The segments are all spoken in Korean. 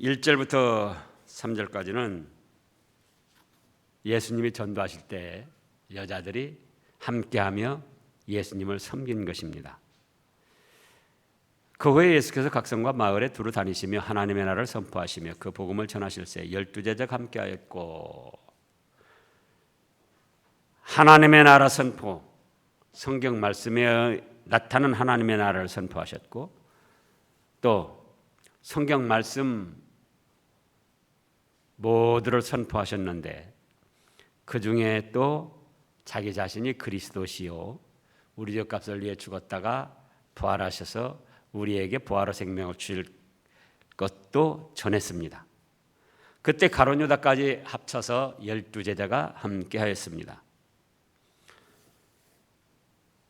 1절부터 3절까지는 예수님이 전도하실 때 여자들이 함께하며 예수님을 섬긴 것입니다. 그 후에 예수께서 각 성과 마을에 두루 다니시며 하나님의 나라를 선포하시며 그 복음을 전하실새 12제자가 함께하였고, 하나님의 나라 선포, 성경 말씀에 나타난 하나님의 나라를 선포하셨고, 또 성경 말씀 모두를 선포하셨는데 그 중에 또 자기 자신이 그리스도시요 우리 죄값을 위해 죽었다가 부활하셔서 우리에게 부활의 생명을 주실 것도 전했습니다. 그때 가룟 유다까지 합쳐서 12제자가 함께하였습니다.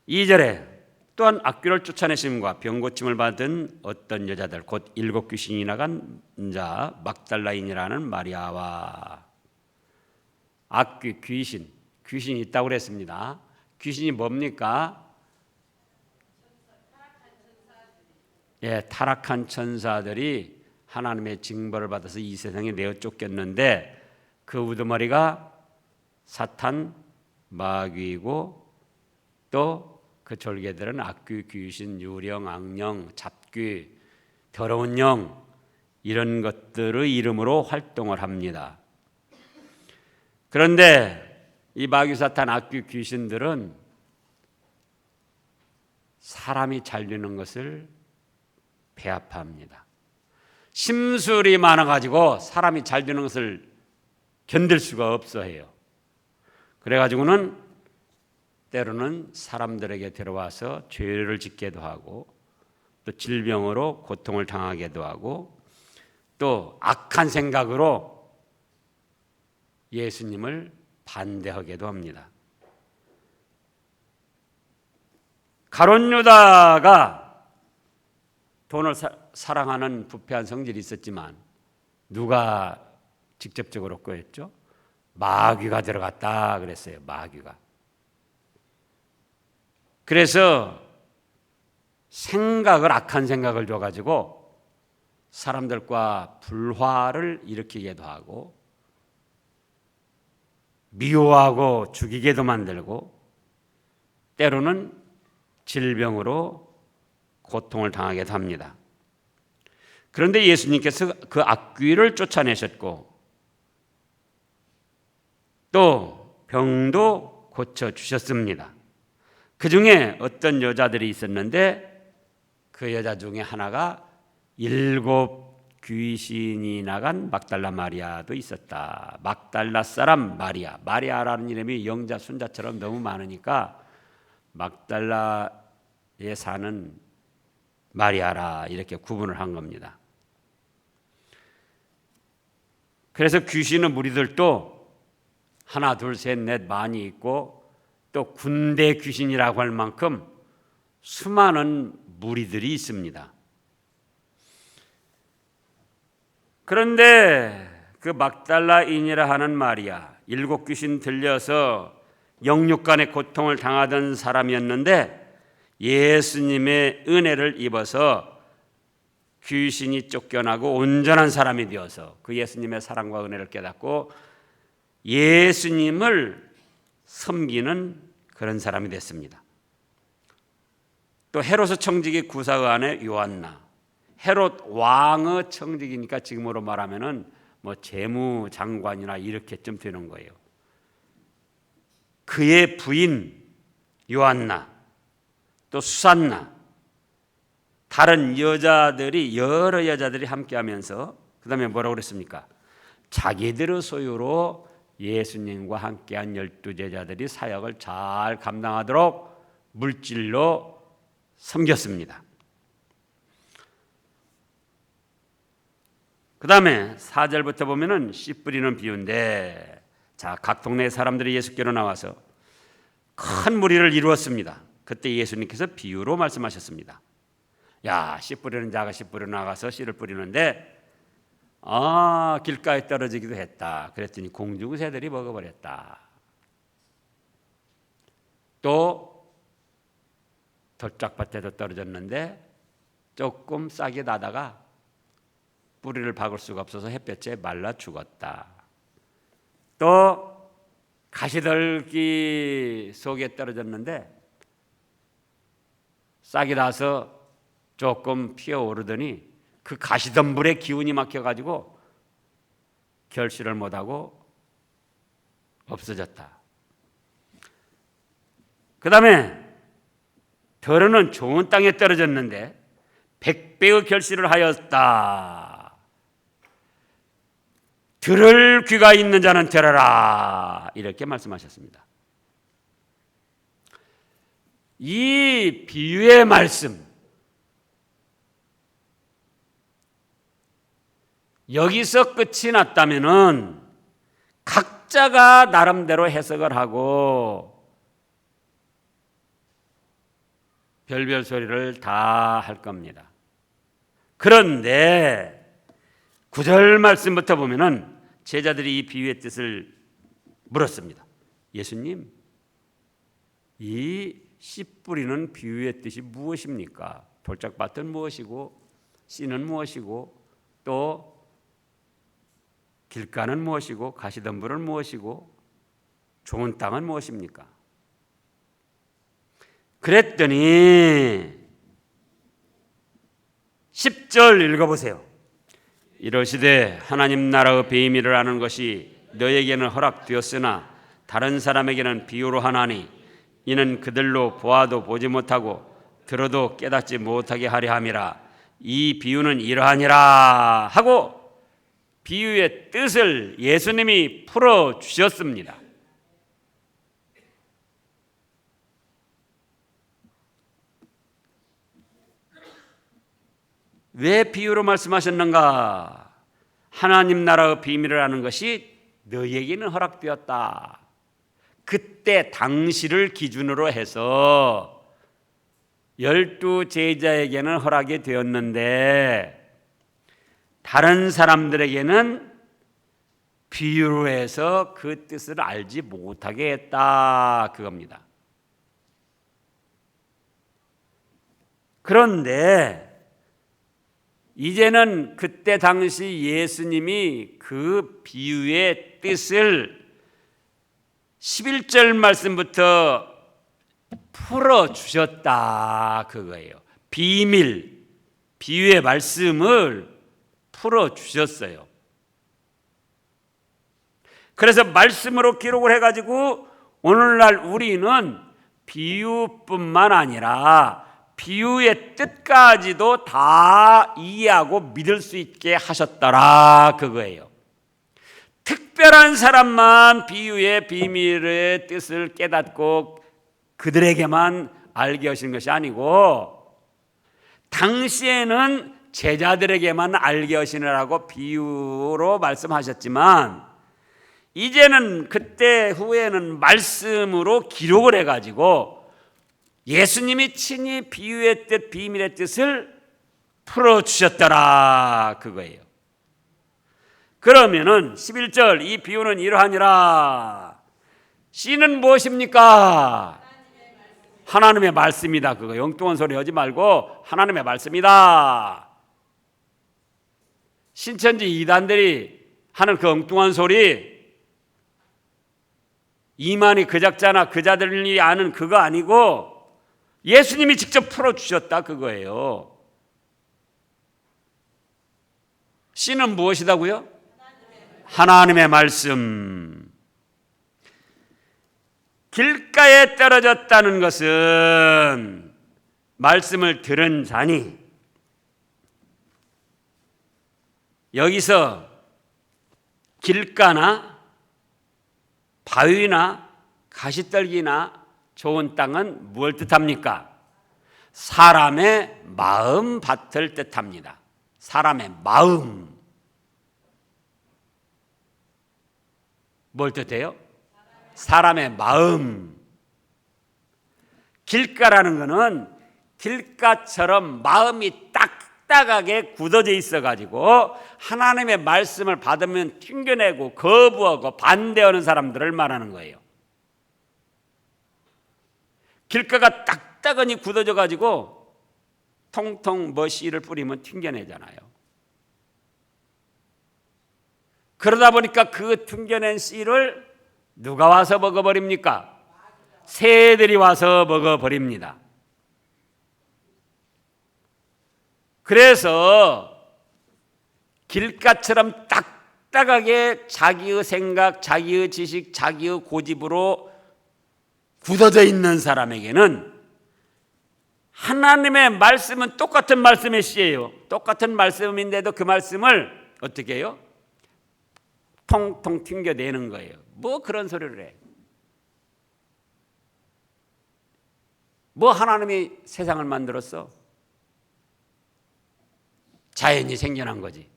2절에 또한 악귀를 쫓아내심과 병고침을 받은 어떤 여자들 곧 7 귀신이 나간 자 막달라인이라는 마리아와 악귀 귀신이 있다고 그랬습니다. 귀신이 뭡니까? 타락한 천사들이 하나님의 징벌을 받아서 이 세상에 내어 쫓겼는데 그 우두머리가 사탄, 마귀이고 또 그 졸개들은 악귀, 귀신, 유령, 악령, 잡귀, 더러운 영 이런 것들의 이름으로 활동을 합니다. 그런데 이 마귀, 사탄, 악귀, 귀신들은 사람이 잘 되는 것을 배합합니다. 심술이 많아가지고 사람이 잘 되는 것을 견딜 수가 없어 해요. 그래가지고는 때로는 사람들에게 들어와서 죄를 짓게도 하고 또 질병으로 고통을 당하게도 하고 또 악한 생각으로 예수님을 반대하게도 합니다. 가룟 유다가 돈을 사랑하는 부패한 성질이 있었지만 누가 직접적으로 꾀했죠? 마귀가 들어갔다 그랬어요. 마귀가. 그래서 악한 생각을 줘가지고 사람들과 불화를 일으키게도 하고 미워하고 죽이게도 만들고 때로는 질병으로 고통을 당하게도 합니다. 그런데 예수님께서 그 악귀를 쫓아내셨고 또 병도 고쳐주셨습니다. 그 중에 어떤 여자들이 있었는데 그 여자 중에 하나가 7 귀신이 나간 막달라 마리아도 있었다. 막달라 사람 마리아. 마리아라는 이름이 영자 순자처럼 너무 많으니까 막달라에 사는 마리아라 이렇게 구분을 한 겁니다. 그래서 귀신의 무리들도 하나, 둘, 셋, 넷 많이 있고 또 군대 귀신이라고 할 만큼 수많은 무리들이 있습니다. 그런데 그 막달라인이라 하는 마리아, 7 귀신 들려서 영육간의 고통을 당하던 사람이었는데 예수님의 은혜를 입어서 귀신이 쫓겨나고 온전한 사람이 되어서 그 예수님의 사랑과 은혜를 깨닫고 예수님을 섬기는 그런 사람이 됐습니다. 또 헤롯의 청지기 구사의 아내 요한나, 헤롯 왕의 청지기니까 지금으로 말하면은 뭐 재무장관이나 이렇게쯤 되는 거예요. 그의 부인 요한나, 또 수산나, 다른 여자들이 여러 여자들이 함께하면서 그 다음에 뭐라고 그랬습니까? 자기들의 소유로 예수님과 함께한 12제자들이 사역을 잘 감당하도록 물질로 섬겼습니다. 그 다음에 4절부터 보면은 씨 뿌리는 비유인데 각 동네 사람들이 예수께로 나와서 큰 무리를 이루었습니다. 그때 예수님께서 비유로 말씀하셨습니다. 씨 뿌리는 자가 씨 뿌려 나가서 씨를 뿌리는데 길가에 떨어지기도 했다. 그랬더니 공중새들이 먹어버렸다. 또 돌짝밭에도 떨어졌는데 조금 싹이 나다가 뿌리를 박을 수가 없어서 햇볕에 말라 죽었다. 또 가시떨기 속에 떨어졌는데 싹이 나서 조금 피어오르더니 그 가시덤불에 기운이 막혀가지고 결실을 못하고 없어졌다. 그 다음에 더러는 좋은 땅에 떨어졌는데 100배의 결실을 하였다. 들을 귀가 있는 자는 들어라, 이렇게 말씀하셨습니다. 이 비유의 말씀, 여기서 끝이 났다면은 각자가 나름대로 해석을 하고 별별 소리를 다 할 겁니다. 그런데 9절 말씀부터 보면은 제자들이 이 비유의 뜻을 물었습니다. 예수님, 이 씨 뿌리는 비유의 뜻이 무엇입니까? 돌짝밭은 무엇이고 씨는 무엇이고 또 길가는 무엇이고 가시덤불은 무엇이고 좋은 땅은 무엇입니까? 그랬더니 10절 읽어보세요. 이러시되 하나님 나라의 비밀을 아는 것이 너에게는 허락되었으나 다른 사람에게는 비유로 하나니 이는 그들로 보아도 보지 못하고 들어도 깨닫지 못하게 하려 함이라. 이 비유는 이러하니라 하고 비유의 뜻을 예수님이 풀어주셨습니다. 왜 비유로 말씀하셨는가? 하나님 나라의 비밀을 아는 것이 너에게는 허락되었다. 그때 당시를 기준으로 해서 12 제자에게는 허락이 되었는데 다른 사람들에게는 비유로 해서 그 뜻을 알지 못하게 했다, 그겁니다. 그런데 이제는 그때 당시 예수님이 그 비유의 뜻을 11절 말씀부터 풀어주셨다, 그거예요. 비밀, 비유의 말씀을 풀어주셨어요. 그래서 말씀으로 기록을 해가지고 오늘날 우리는 비유뿐만 아니라 비유의 뜻까지도 다 이해하고 믿을 수 있게 하셨더라, 그거예요. 특별한 사람만 비유의 비밀의 뜻을 깨닫고 그들에게만 알게 하신 것이 아니고 당시에는 제자들에게만 알게 하시느라고 비유로 말씀하셨지만 이제는 그때 후에는 말씀으로 기록을 해가지고 예수님이 친히 비유의 뜻, 비밀의 뜻을 풀어주셨더라, 그거예요. 그러면은 11절 이 비유는 이러하니라. 씨는 무엇입니까? 하나님의 말씀이다. 그거 엉뚱한 소리 하지 말고 하나님의 말씀이다. 신천지 이단들이 하는 그 엉뚱한 소리, 이만희 그 작자나 그 자들이 아는 그거 아니고 예수님이 직접 풀어주셨다, 그거예요. 씨는 무엇이다고요? 하나님의 말씀. 길가에 떨어졌다는 것은 말씀을 들은 자니 여기서 길가나 바위나 가시떨기나 좋은 땅은 무엇을 뜻합니까? 사람의 마음 밭을 뜻합니다. 사람의 마음. 뭘 뜻해요? 사람의 마음. 길가라는 것은 길가처럼 마음이 딱딱하게 굳어져 있어가지고 하나님의 말씀을 받으면 튕겨내고 거부하고 반대하는 사람들을 말하는 거예요. 길가가 딱딱하니 굳어져가지고 통통 뭐 씨를 뿌리면 튕겨내잖아요. 그러다 보니까 그 튕겨낸 씨를 누가 와서 먹어버립니까? 새들이 와서 먹어버립니다. 그래서 길가처럼 딱딱하게 자기의 생각, 자기의 지식, 자기의 고집으로 굳어져 있는 사람에게는 하나님의 말씀은 똑같은 말씀의 씨예요. 똑같은 말씀인데도 그 말씀을 어떻게 해요? 통통 튕겨내는 거예요. 뭐 그런 소리를 해. 뭐 하나님이 세상을 만들었어? 자연이 생겨난 거지.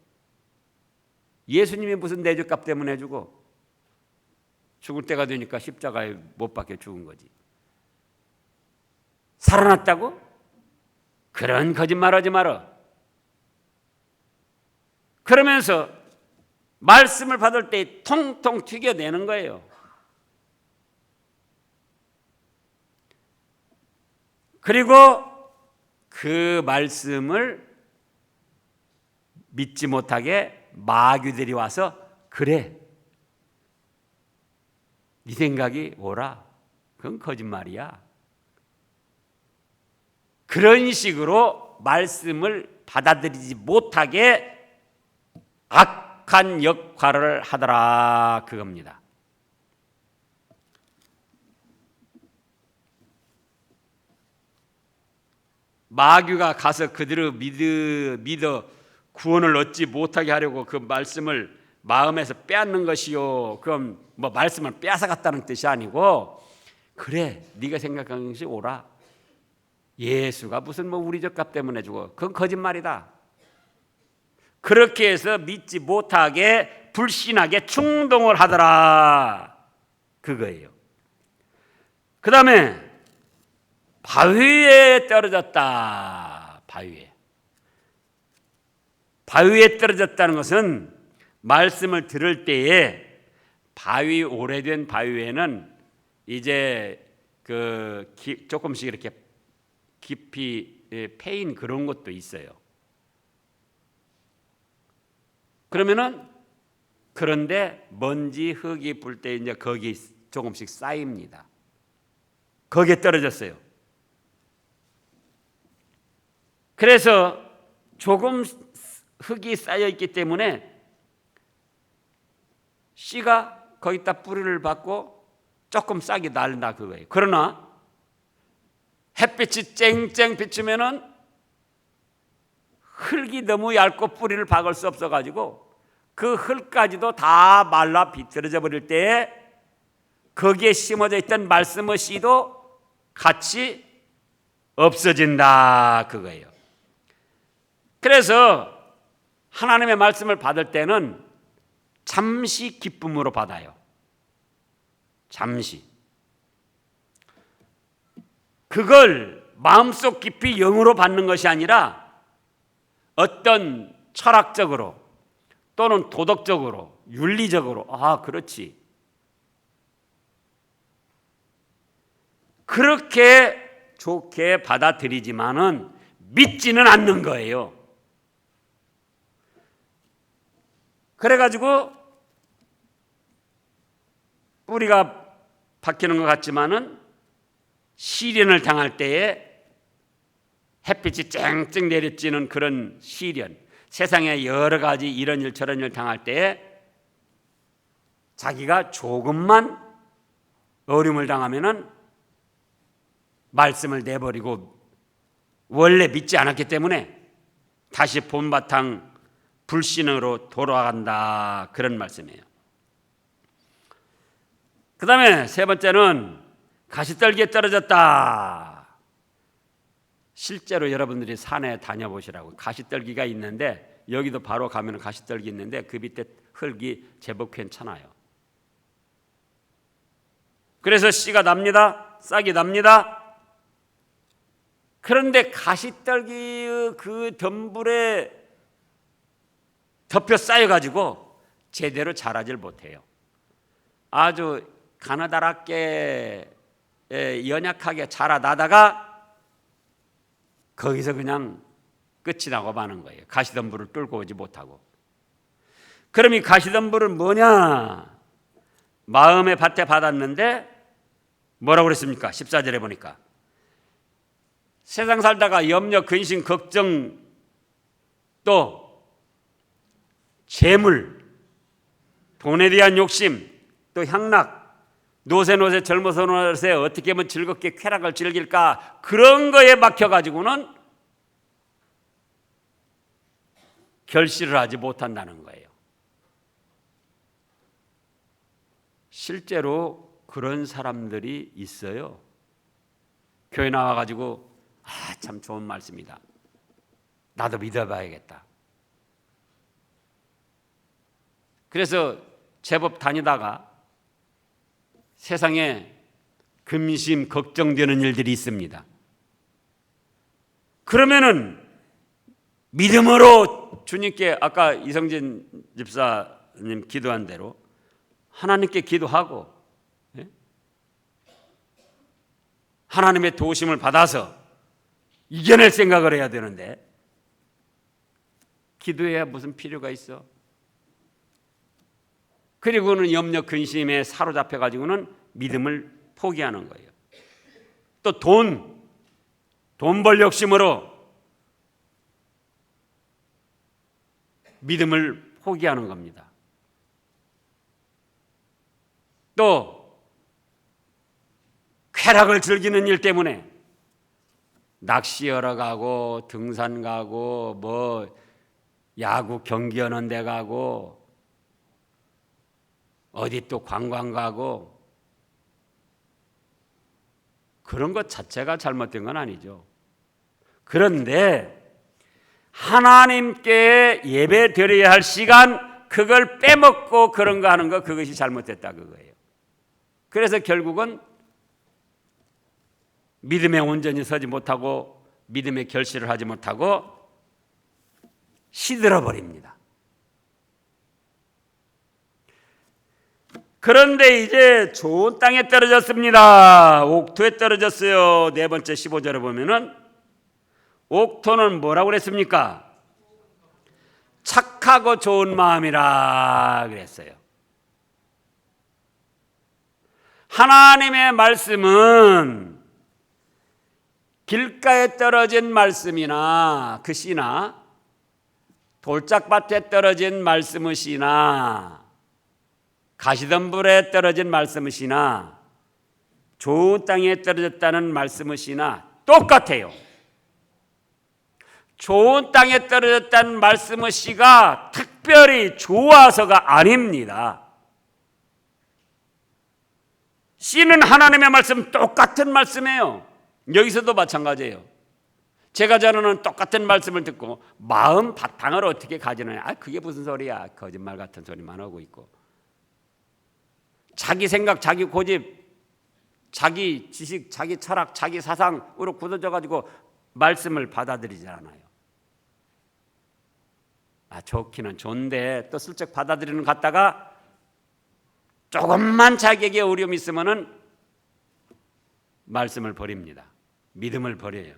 예수님이 무슨 내 죄값 때문에 해주고 죽을 때가 되니까 십자가에 못 박혀 죽은 거지. 살아났다고? 그런 거짓말하지 마라. 그러면서 말씀을 받을 때 통통 튀겨내는 거예요. 그리고 그 말씀을 믿지 못하게 마귀들이 와서 그래, 네 생각이 옳아, 그건 거짓말이야. 그런 식으로 말씀을 받아들이지 못하게 악한 역할을 하더라, 그겁니다. 마귀가 가서 그들을 믿어 구원을 얻지 못하게 하려고 그 말씀을 마음에서 빼앗는 것이요. 그럼 뭐 말씀을 빼앗아갔다는 뜻이 아니고, 그래, 네가 생각하는 것이 옳아. 예수가 무슨 뭐 우리 죄값 때문에 죽어. 그건 거짓말이다. 그렇게 해서 믿지 못하게 불신하게 충동을 하더라, 그거예요. 그 다음에 바위에 떨어졌다. 바위에 떨어졌다는 것은 말씀을 들을 때에 오래된 바위에는 이제 조금씩 이렇게 깊이 패인 그런 것도 있어요. 그런데 먼지, 흙이 불 때 이제 거기 조금씩 쌓입니다. 거기에 떨어졌어요. 그래서 조금 흙이 쌓여 있기 때문에 씨가 거기다 뿌리를 받고 조금 싹이 날다, 그거예요. 그러나 햇빛이 쨍쨍 비추면은 흙이 너무 얇고 뿌리를 박을 수 없어가지고 그 흙까지도 다 말라 비틀어져 버릴 때에 거기에 심어져 있던 말씀의 씨도 같이 없어진다, 그거예요. 그래서 하나님의 말씀을 받을 때는 잠시 기쁨으로 받아요. 잠시. 그걸 마음속 깊이 영으로 받는 것이 아니라 어떤 철학적으로 또는 도덕적으로, 윤리적으로, 그렇지, 그렇게 좋게 받아들이지만은 믿지는 않는 거예요. 그래가지고 뿌리가 박히는 것 같지만은 시련을 당할 때에 햇빛이 쨍쨍 내리쬐는 그런 시련, 세상에 여러 가지 이런 일 저런 일 당할 때에 자기가 조금만 어려움을 당하면은 말씀을 내버리고 원래 믿지 않았기 때문에 다시 본바탕 불신으로 돌아간다, 그런 말씀이에요. 그 다음에 세 번째는 가시떨기에 떨어졌다. 실제로 여러분들이 산에 다녀보시라고. 가시떨기가 있는데 여기도 바로 가면 가시떨기 있는데 그 밑에 흙이 제법 괜찮아요. 그래서 씨가 납니다. 싹이 납니다. 그런데 가시떨기의 그 덤불에 덮여 쌓여가지고 제대로 자라질 못해요. 아주 가느다랗게 연약하게 자라나다가 거기서 그냥 끝이 나고 마는 거예요. 가시덤불을 뚫고 오지 못하고. 그럼 이 가시덤불은 뭐냐? 마음의 밭에 받았는데 뭐라고 그랬습니까? 14절에 보니까 세상 살다가 염려, 근심, 걱정, 또 재물, 돈에 대한 욕심, 또 향락, 노세 젊어서 노세 어떻게 하면 즐겁게 쾌락을 즐길까, 그런 거에 막혀가지고는 결실을 하지 못한다는 거예요. 실제로 그런 사람들이 있어요. 교회 나와가지고 참 좋은 말씀이다, 나도 믿어봐야겠다. 그래서 제법 다니다가 세상에 근심, 걱정되는 일들이 있습니다. 그러면은 믿음으로 주님께, 아까 이성진 집사님 기도한 대로 하나님께 기도하고 하나님의 도우심을 받아서 이겨낼 생각을 해야 되는데, 기도해야 무슨 필요가 있어? 그리고는 염려, 근심에 사로잡혀 가지고는 믿음을 포기하는 거예요. 또 돈 벌 욕심으로 믿음을 포기하는 겁니다. 또 쾌락을 즐기는 일 때문에 낚시하러 가고 등산 가고 뭐 야구 경기 하는 데 가고 어디 또 관광 가고, 그런 것 자체가 잘못된 건 아니죠. 그런데 하나님께 예배 드려야 할 시간, 그걸 빼먹고 그런 거 하는 거, 그것이 잘못됐다 그거예요. 그래서 결국은 믿음에 온전히 서지 못하고 믿음의 결실을 하지 못하고 시들어 버립니다. 그런데 이제 좋은 땅에 떨어졌습니다. 옥토에 떨어졌어요. 네 번째 15절에 보면은 옥토는 뭐라고 그랬습니까? 착하고 좋은 마음이라 그랬어요. 하나님의 말씀은 길가에 떨어진 말씀이나 그 씨나 돌짝밭에 떨어진 말씀의 씨나 가시덤불에 떨어진 말씀의 씨나 좋은 땅에 떨어졌다는 말씀의 씨나 똑같아요. 좋은 땅에 떨어졌다는 말씀의 씨가 특별히 좋아서가 아닙니다. 씨는 하나님의 말씀, 똑같은 말씀이에요. 여기서도 마찬가지예요. 제가 전하는 똑같은 말씀을 듣고 마음 바탕을 어떻게 가지느냐, 그게 무슨 소리야, 거짓말 같은 소리만 하고 있고, 자기 생각, 자기 고집, 자기 지식, 자기 철학, 자기 사상으로 굳어져 가지고 말씀을 받아들이지 않아요. 좋기는 좋은데 또 슬쩍 받아들이는 것 같다가 조금만 자기에게 어려움이 있으면은 말씀을 버립니다. 믿음을 버려요.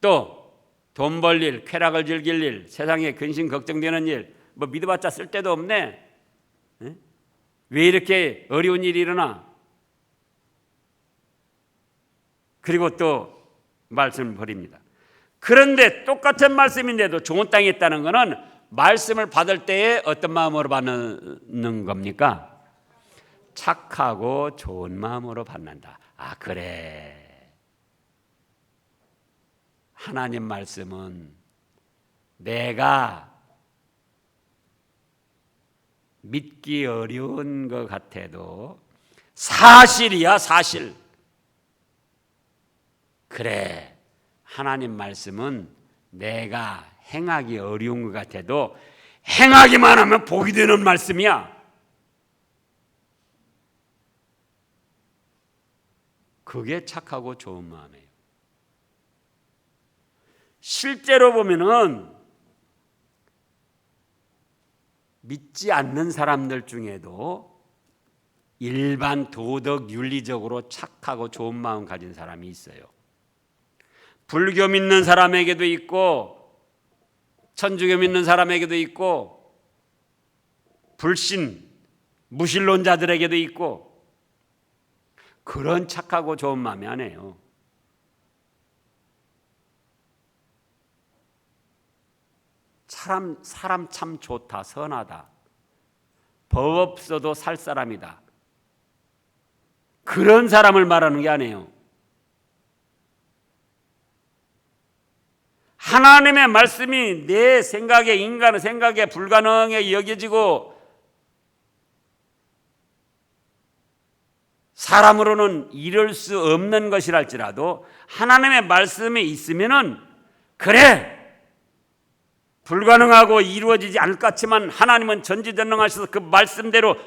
또 돈 벌 일, 쾌락을 즐길 일, 세상에 근심 걱정되는 일, 뭐 믿어봤자 쓸데도 없네. 왜 이렇게 어려운 일이 일어나? 그리고 또 말씀을 버립니다. 그런데 똑같은 말씀인데도 좋은 땅에 있다는 것은 말씀을 받을 때에 어떤 마음으로 받는 겁니까? 착하고 좋은 마음으로 받는다. 그래, 하나님 말씀은 내가 믿기 어려운 것 같아도 사실이야, 사실. 그래, 하나님 말씀은 내가 행하기 어려운 것 같아도 행하기만 하면 복이 되는 말씀이야. 그게 착하고 좋은 마음이에요. 실제로 보면은 믿지 않는 사람들 중에도 일반 도덕 윤리적으로 착하고 좋은 마음 가진 사람이 있어요. 불교 믿는 사람에게도 있고 천주교 믿는 사람에게도 있고 불신, 무신론자들에게도 있고 그런 착하고 좋은 마음이 아니에요. 사람 참 좋다, 선하다. 법 없어도 살 사람이다. 그런 사람을 말하는 게 아니에요. 하나님의 말씀이 내 생각에, 인간의 생각에 불가능하게 여겨지고 사람으로는 이룰 수 없는 것이랄지라도 하나님의 말씀이 있으면은 그래, 불가능하고 이루어지지 않을 것 같지만 하나님은 전지전능하셔서 그 말씀대로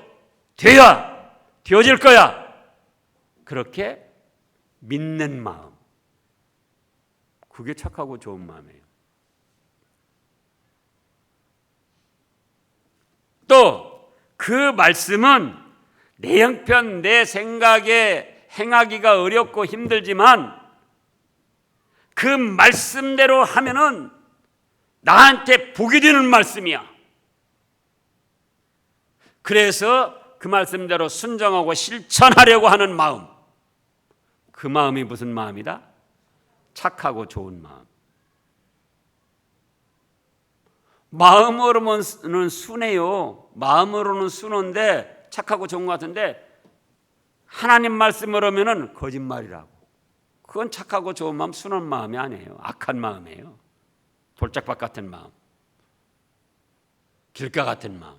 되어질 거야. 그렇게 믿는 마음, 그게 착하고 좋은 마음이에요. 또 그 말씀은 내 형편, 내 생각에 행하기가 어렵고 힘들지만 그 말씀대로 하면은 나한테 복이 되는 말씀이야. 그래서 그 말씀대로 순종하고 실천하려고 하는 마음, 그 마음이 무슨 마음이다? 착하고 좋은 마음. 마음으로는 순해요. 마음으로는 순한데 착하고 좋은 것 같은데 하나님 말씀으로 하면은 거짓말이라고. 그건 착하고 좋은 마음, 순한 마음이 아니에요. 악한 마음이에요. 돌짝밭 같은 마음, 길가 같은 마음.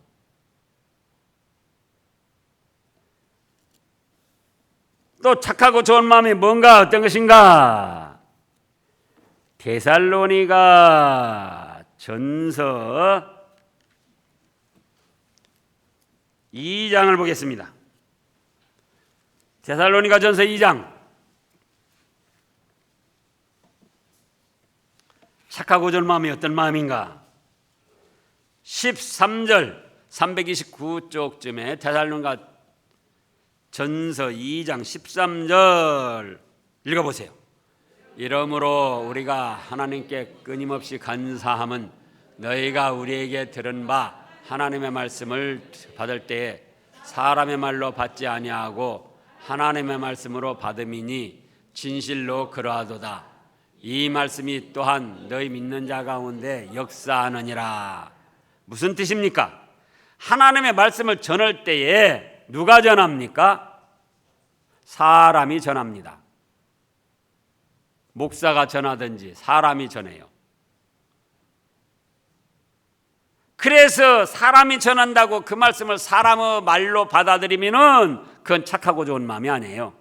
또 착하고 좋은 마음이 뭔가, 어떤 것인가? 데살로니가 전서 2장을 보겠습니다. 데살로니가 전서 2장. 착하고 좋은 마음이 어떤 마음인가? 13절 329쪽쯤에 데살로니가 전서 2장 13절 읽어보세요. 이러므로 우리가 하나님께 끊임없이 간사함은 너희가 우리에게 들은 바 하나님의 말씀을 받을 때에 사람의 말로 받지 아니하고 하나님의 말씀으로 받음이니 진실로 그러하도다. 이 말씀이 또한 너희 믿는 자 가운데 역사하느니라. 무슨 뜻입니까? 하나님의 말씀을 전할 때에 누가 전합니까? 사람이 전합니다. 목사가 전하든지 사람이 전해요. 그래서 사람이 전한다고 그 말씀을 사람의 말로 받아들이면은 그건 착하고 좋은 마음이 아니에요.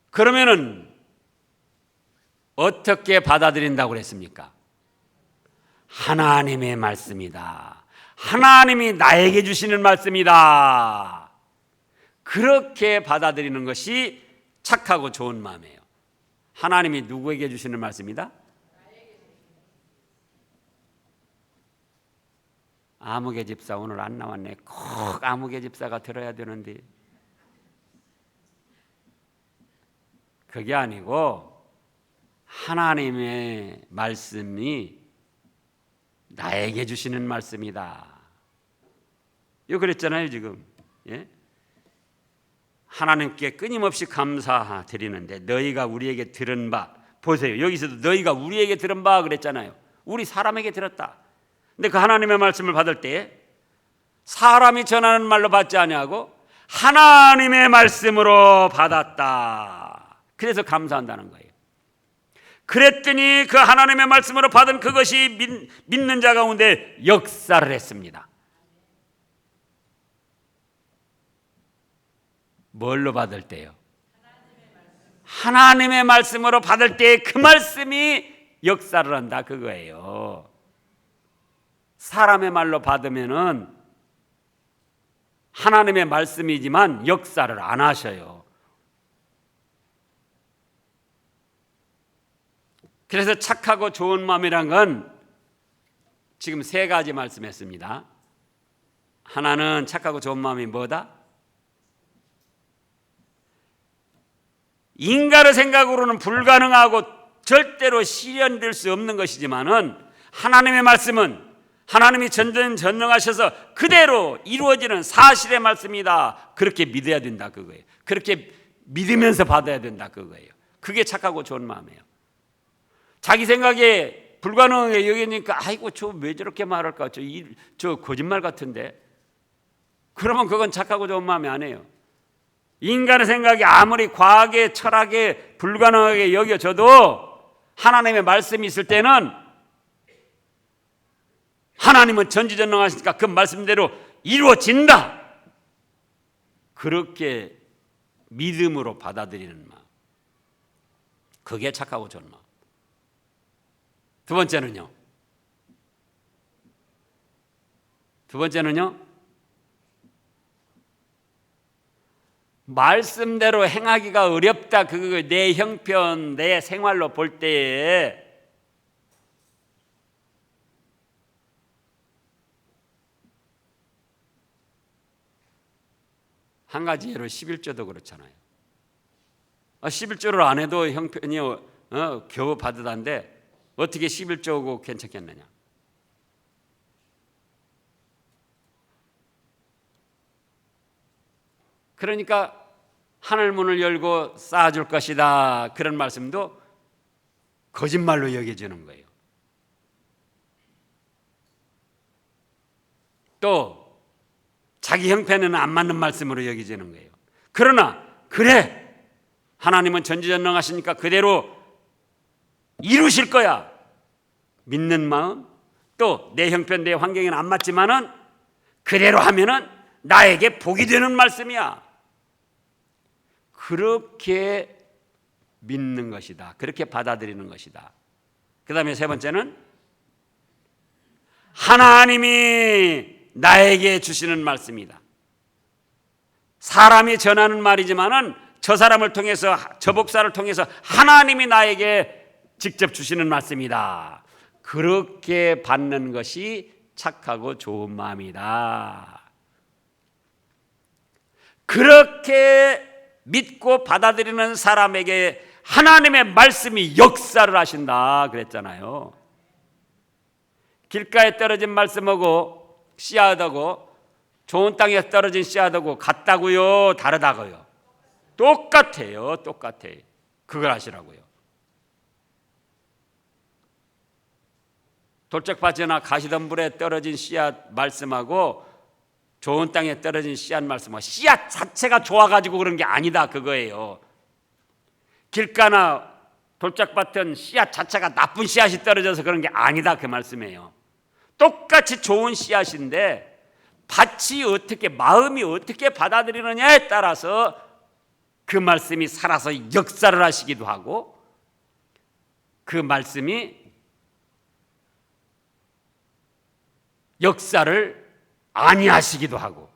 그러면은 어떻게 받아들인다고 그랬습니까? 하나님의 말씀이다. 하나님이 나에게 주시는 말씀이다. 그렇게 받아들이는 것이 착하고 좋은 마음이에요. 하나님이 누구에게 주시는 말씀이다? 아무개 집사 오늘 안 나왔네. 꼭 아무개 집사가 들어야 되는데. 그게 아니고 하나님의 말씀이 나에게 주시는 말씀이다. 이거 그랬잖아요 지금. 예? 하나님께 끊임없이 감사드리는데 너희가 우리에게 들은 바, 보세요. 여기서도 너희가 우리에게 들은 바 그랬잖아요. 우리 사람에게 들었다. 근데 그 하나님의 말씀을 받을 때 사람이 전하는 말로 받지 아니하고 하나님의 말씀으로 받았다. 그래서 감사한다는 거예요. 그랬더니 그 하나님의 말씀으로 받은 그것이 믿는 자 가운데 역사를 했습니다. 뭘로 받을 때요? 하나님의 말씀으로 받을 때 그 말씀이 역사를 한다 그거예요. 사람의 말로 받으면은 하나님의 말씀이지만 역사를 안 하셔요. 그래서 착하고 좋은 마음이란 건 지금 세 가지 말씀했습니다. 하나는 착하고 좋은 마음이 뭐다? 인간의 생각으로는 불가능하고 절대로 실현될 수 없는 것이지만은 하나님의 말씀은 하나님이 전능하셔서 그대로 이루어지는 사실의 말씀이다. 그렇게 믿어야 된다 그거예요. 그렇게 믿으면서 받아야 된다 그거예요. 그게 착하고 좋은 마음이에요. 자기 생각에 불가능하게 여기니까 아이고 저 왜 저렇게 말할까? 저 거짓말 같은데. 그러면 그건 착하고 좋은 마음이 아니에요. 인간의 생각이 아무리 과하게 철학에 불가능하게 여겨져도 하나님의 말씀이 있을 때는 하나님은 전지전능하시니까 그 말씀대로 이루어진다. 그렇게 믿음으로 받아들이는 마음. 그게 착하고 좋은 마음. 두 번째는요. 말씀대로 행하기가 어렵다. 그거 내 형편, 내 생활로 볼 때에 한 가지 예로 11조도 그렇잖아요. 11조를 안 해도 형편이 겨우 받으던데 어떻게 11조고 괜찮겠느냐. 그러니까 하늘 문을 열고 쌓아줄 것이다. 그런 말씀도 거짓말로 여겨지는 거예요. 또 자기 형편에는 안 맞는 말씀으로 여겨지는 거예요. 그러나 그래 하나님은 전지전능하시니까 그대로 이루실 거야. 믿는 마음, 또 내 형편, 내 환경에는 안 맞지만은 그대로 하면은 나에게 복이 되는 말씀이야. 그렇게 믿는 것이다. 그렇게 받아들이는 것이다. 그 다음에 세 번째는 하나님이 나에게 주시는 말씀이다. 사람이 전하는 말이지만은 저 사람을 통해서, 저 목사를 통해서 하나님이 나에게 직접 주시는 말씀이다. 그렇게 받는 것이 착하고 좋은 마음이다. 그렇게 믿고 받아들이는 사람에게 하나님의 말씀이 역사를 하신다 그랬잖아요. 길가에 떨어진 말씀하고 씨앗하고 좋은 땅에 떨어진 씨앗하고 같다고요? 다르다고요? 똑같아요. 똑같아요. 그걸 하시라고요. 돌짝밭이나 가시덤불에 떨어진 씨앗 말씀하고 좋은 땅에 떨어진 씨앗 말씀하고 씨앗 자체가 좋아가지고 그런 게 아니다 그거예요. 길가나 돌짝밭은 씨앗 자체가 나쁜 씨앗이 떨어져서 그런 게 아니다 그 말씀이에요. 똑같이 좋은 씨앗인데 밭이 어떻게, 마음이 어떻게 받아들이느냐에 따라서 그 말씀이 살아서 역사를 하시기도 하고 그 말씀이 역사를 아니하시기도 하고.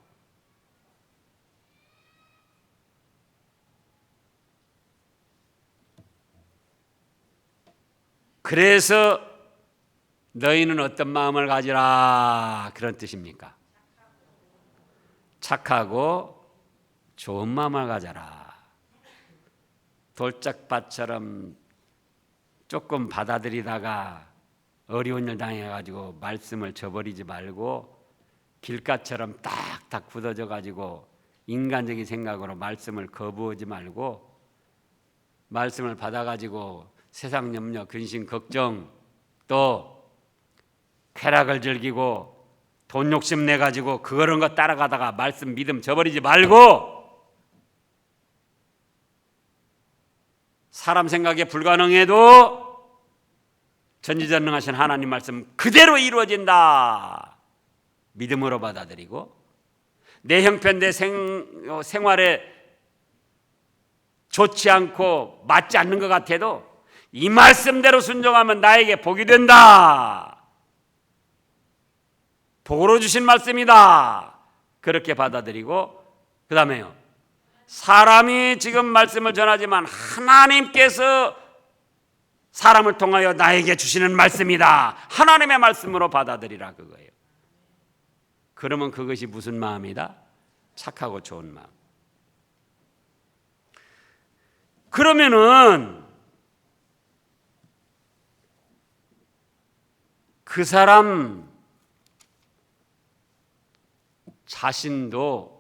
그래서 너희는 어떤 마음을 가지라 그런 뜻입니까? 착하고 좋은 마음을 가져라. 돌짝밭처럼 조금 받아들이다가 어려운 일 당해가지고 말씀을 저버리지 말고 길가처럼 딱딱 굳어져가지고 인간적인 생각으로 말씀을 거부하지 말고 말씀을 받아가지고 세상 염려, 근심, 걱정 또 쾌락을 즐기고 돈 욕심 내가지고 그런 거 따라가다가 말씀 믿음 저버리지 말고 사람 생각에 불가능해도 전지전능하신 하나님 말씀 그대로 이루어진다. 믿음으로 받아들이고 내 형편 내 생활에 좋지 않고 맞지 않는 것 같아도 이 말씀대로 순종하면 나에게 복이 된다. 복으로 주신 말씀이다. 그렇게 받아들이고 그 다음에요. 사람이 지금 말씀을 전하지만 하나님께서 사람을 통하여 나에게 주시는 말씀이다. 하나님의 말씀으로 받아들이라 그거예요. 그러면 그것이 무슨 마음이다? 착하고 좋은 마음. 그러면은 그 사람 자신도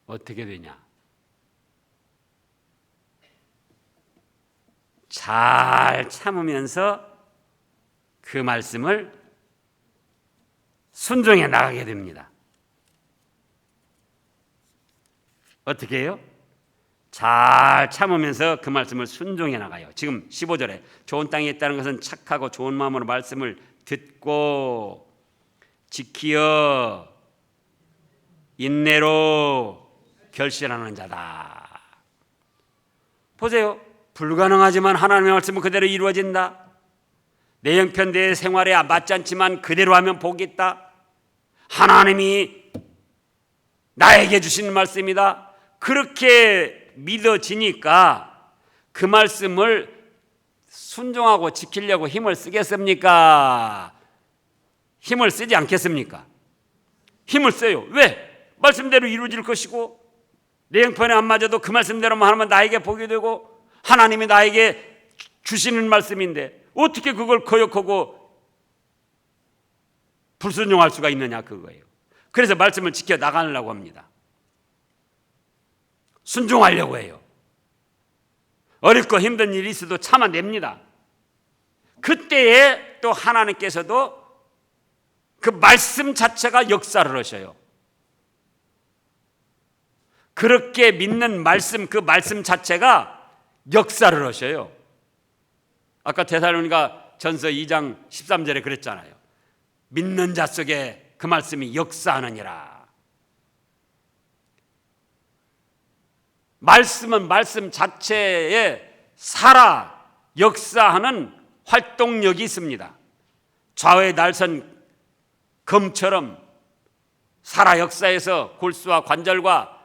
어떻게 되냐? 잘 참으면서 그 말씀을 순종해 나가게 됩니다. 어떻게 해요? 잘 참으면서 그 말씀을 순종해 나가요. 지금 15절에 좋은 땅에 있다는 것은 착하고 좋은 마음으로 말씀을 듣고 지키어 인내로 결실하는 자다. 보세요. 불가능하지만 하나님의 말씀은 그대로 이루어진다. 내 형편 내 생활에 맞지 않지만 그대로 하면 복이 있다. 하나님이 나에게 주시는 말씀이다. 그렇게 믿어지니까 그 말씀을 순종하고 지키려고 힘을 쓰겠습니까? 힘을 쓰지 않겠습니까? 힘을 써요. 왜? 말씀대로 이루어질 것이고 내 형편에 안 맞아도 그 말씀대로만 하면 나에게 복이 되고 하나님이 나에게 주시는 말씀인데 어떻게 그걸 거역하고 불순종할 수가 있느냐 그거예요. 그래서 말씀을 지켜 나가려고 합니다. 순종하려고 해요. 어렵고 힘든 일이 있어도 참아냅니다. 그때에 또 하나님께서도 그 말씀 자체가 역사를 하셔요. 그렇게 믿는 말씀, 그 말씀 자체가 역사를 하셔요. 아까 데살로니가 전서 2장 13절에 그랬잖아요. 믿는 자 속에 그 말씀이 역사하느니라. 말씀은 말씀 자체에 살아 역사하는 활동력이 있습니다. 좌우의 날선 검처럼 살아 역사에서 골수와 관절과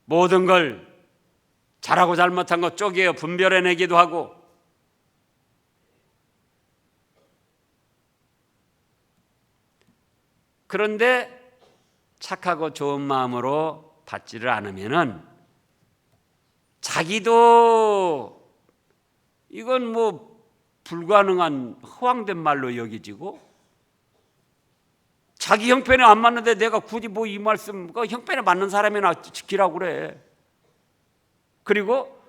모든 걸 잘하고 잘못한 것 쪼개어 분별해내기도 하고 그런데 착하고 좋은 마음으로 받지를 않으면은 자기도 이건 뭐 불가능한 허황된 말로 여기지고 자기 형편에 안 맞는데 내가 굳이 뭐 이 말씀 형편에 맞는 사람이나 지키라고 그래. 그리고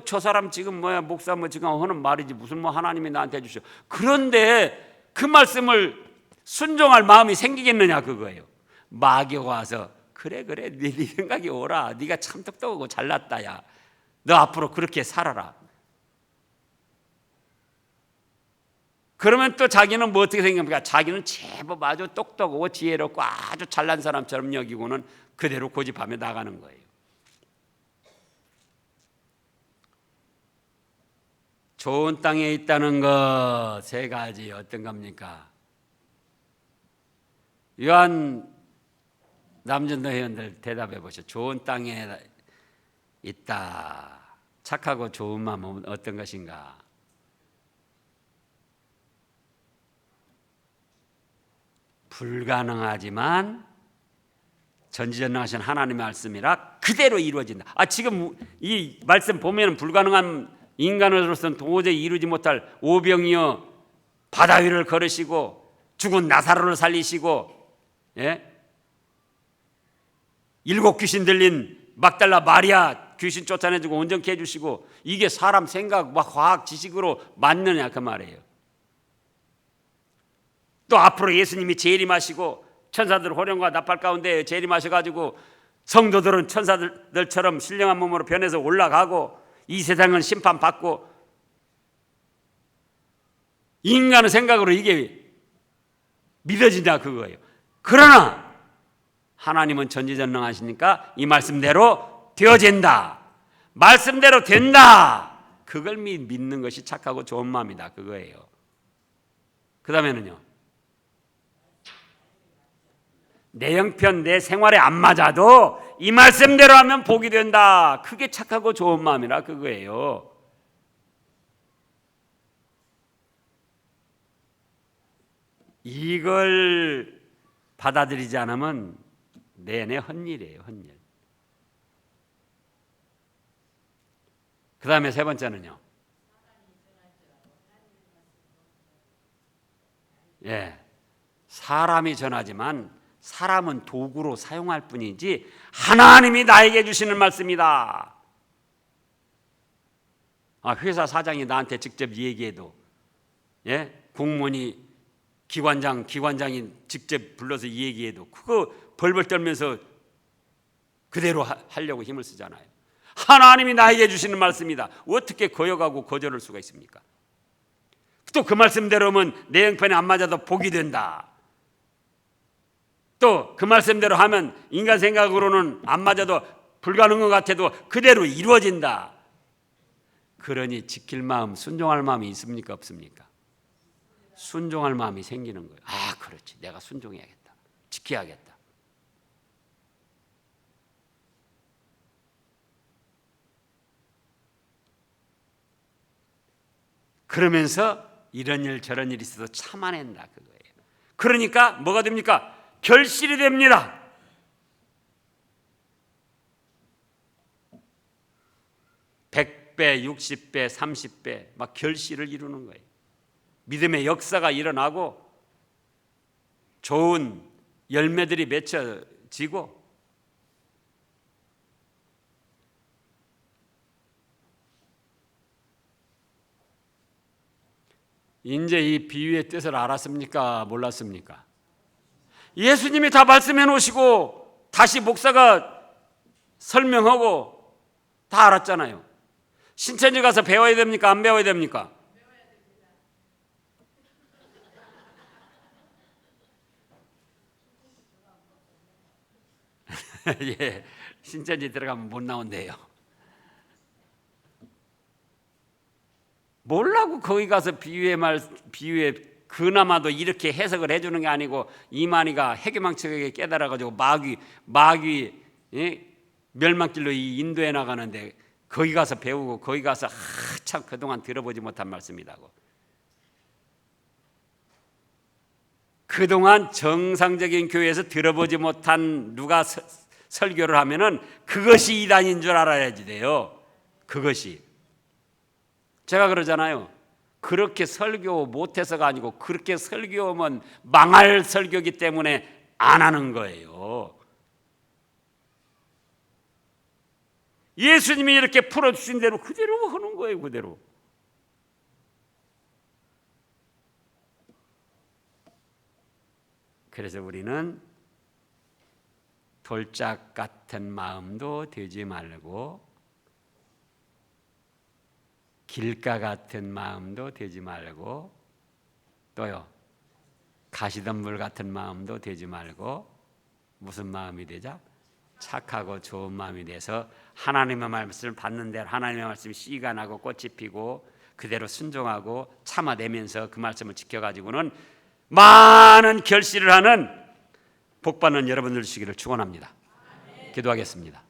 저 사람 지금 목사 지금 하는 말이지 무슨 하나님이 나한테 해주셔. 그런데 그 말씀을 순종할 마음이 생기겠느냐 그거예요. 마귀가 와서 그래 네 생각이 오라. 네가 참 똑똑하고 잘났다 야. 너 앞으로 그렇게 살아라. 그러면 또 자기는 뭐 어떻게 생각합니까? 자기는 제법 아주 똑똑하고 지혜롭고 아주 잘난 사람처럼 여기고는 그대로 고집하며 나가는 거예요. 좋은 땅에 있다는 것 세 가지 어떤 겁니까? 요한 남전도 회원들 대답해 보시죠. 좋은 땅에 있다. 착하고 좋은 마음은 어떤 것인가? 불가능하지만 전지전능하신 하나님의 말씀이라 그대로 이루어진다. 지금 이 말씀 보면 불가능한 인간으로서는 도저히 이루지 못할 오병이어 바다 위를 걸으시고 죽은 나사로를 살리시고 일곱 귀신 들린 막달라 마리아 귀신 쫓아내주고 온전케 해주시고 이게 사람 생각 과학 지식으로 맞느냐 그 말이에요. 또 앞으로 예수님이 재림하시고 천사들 호령과 나팔 가운데 재림하셔가지고 성도들은 천사들처럼 신령한 몸으로 변해서 올라가고 이 세상은 심판받고 인간의 생각으로 이게 믿어지냐 그거예요. 그러나 하나님은 전지전능하시니까 이 말씀대로 되어진다. 말씀대로 된다. 그걸 믿는 것이 착하고 좋은 마음이다 그거예요. 그 다음에는요. 내 형편 내 생활에 안 맞아도 이 말씀대로 하면 복이 된다. 그게 착하고 좋은 마음이라 그거예요. 이걸 받아들이지 않으면 내내 헛일이에요. 헛일. 그 다음에 세 번째는요. 사람이 전하지만 사람은 도구로 사용할 뿐이지 하나님이 나에게 주시는 말씀이다. 회사 사장이 나한테 직접 얘기해도, 공무원이 기관장이 직접 불러서 얘기해도 그거 벌벌 떨면서 그대로 하려고 힘을 쓰잖아요. 하나님이 나에게 주시는 말씀이다. 어떻게 거역하고 거절할 수가 있습니까? 또 그 말씀대로 하면 내 형편에 안 맞아도 복이 된다. 또 그 말씀대로 하면 인간 생각으로는 안 맞아도 불가능한 것 같아도 그대로 이루어진다. 그러니 지킬 마음, 순종할 마음이 있습니까? 없습니까? 순종할 마음이 생기는 거예요. 그렇지. 내가 순종해야겠다. 지켜야겠다. 그러면서 이런 일 저런 일이 있어도 참아낸다 그거예요. 그러니까 뭐가 됩니까? 결실이 됩니다. (100배) (60배) (30배) 막 결실을 이루는 거예요. 믿음의 역사가 일어나고 좋은 열매들이 맺혀지고, 이제 이 비유의 뜻을 알았습니까? 몰랐습니까? 예수님이 다 말씀해 놓으시고 다시 목사가 설명하고 다 알았잖아요. 신천지 가서 배워야 됩니까? 안 배워야 됩니까? 예, 신천지 들어가면 못 나온대요. 뭐라고 거기 가서 비유의 그나마도 이렇게 해석을 해주는 게 아니고 이만희가 해괴망측하게 깨달아가지고 마귀 멸망길로 이 인도에 나가는데 거기 가서 배우고 거기 가서 참 그동안 들어보지 못한 말씀이라고. 그동안 정상적인 교회에서 들어보지 못한 누가 설교를 하면은 그것이 이단인 줄 알아야지 돼요. 그것이. 제가 그러잖아요. 그렇게 설교 못해서가 아니고 그렇게 설교하면 망할 설교기 때문에 안 하는 거예요. 예수님이 이렇게 풀어주신 대로 그대로 하는 거예요. 그대로. 그래서 우리는 돌짝 같은 마음도 되지 말고 길가 같은 마음도 되지 말고 또요 가시덤불 같은 마음도 되지 말고 무슨 마음이 되자? 착하고 좋은 마음이 돼서 하나님의 말씀을 받는 대로 하나님의 말씀이 씨가 나고 꽃이 피고 그대로 순종하고 참아내면서 그 말씀을 지켜가지고는 많은 결실을 하는 복받는 여러분들 되시기를 축원합니다. 기도하겠습니다.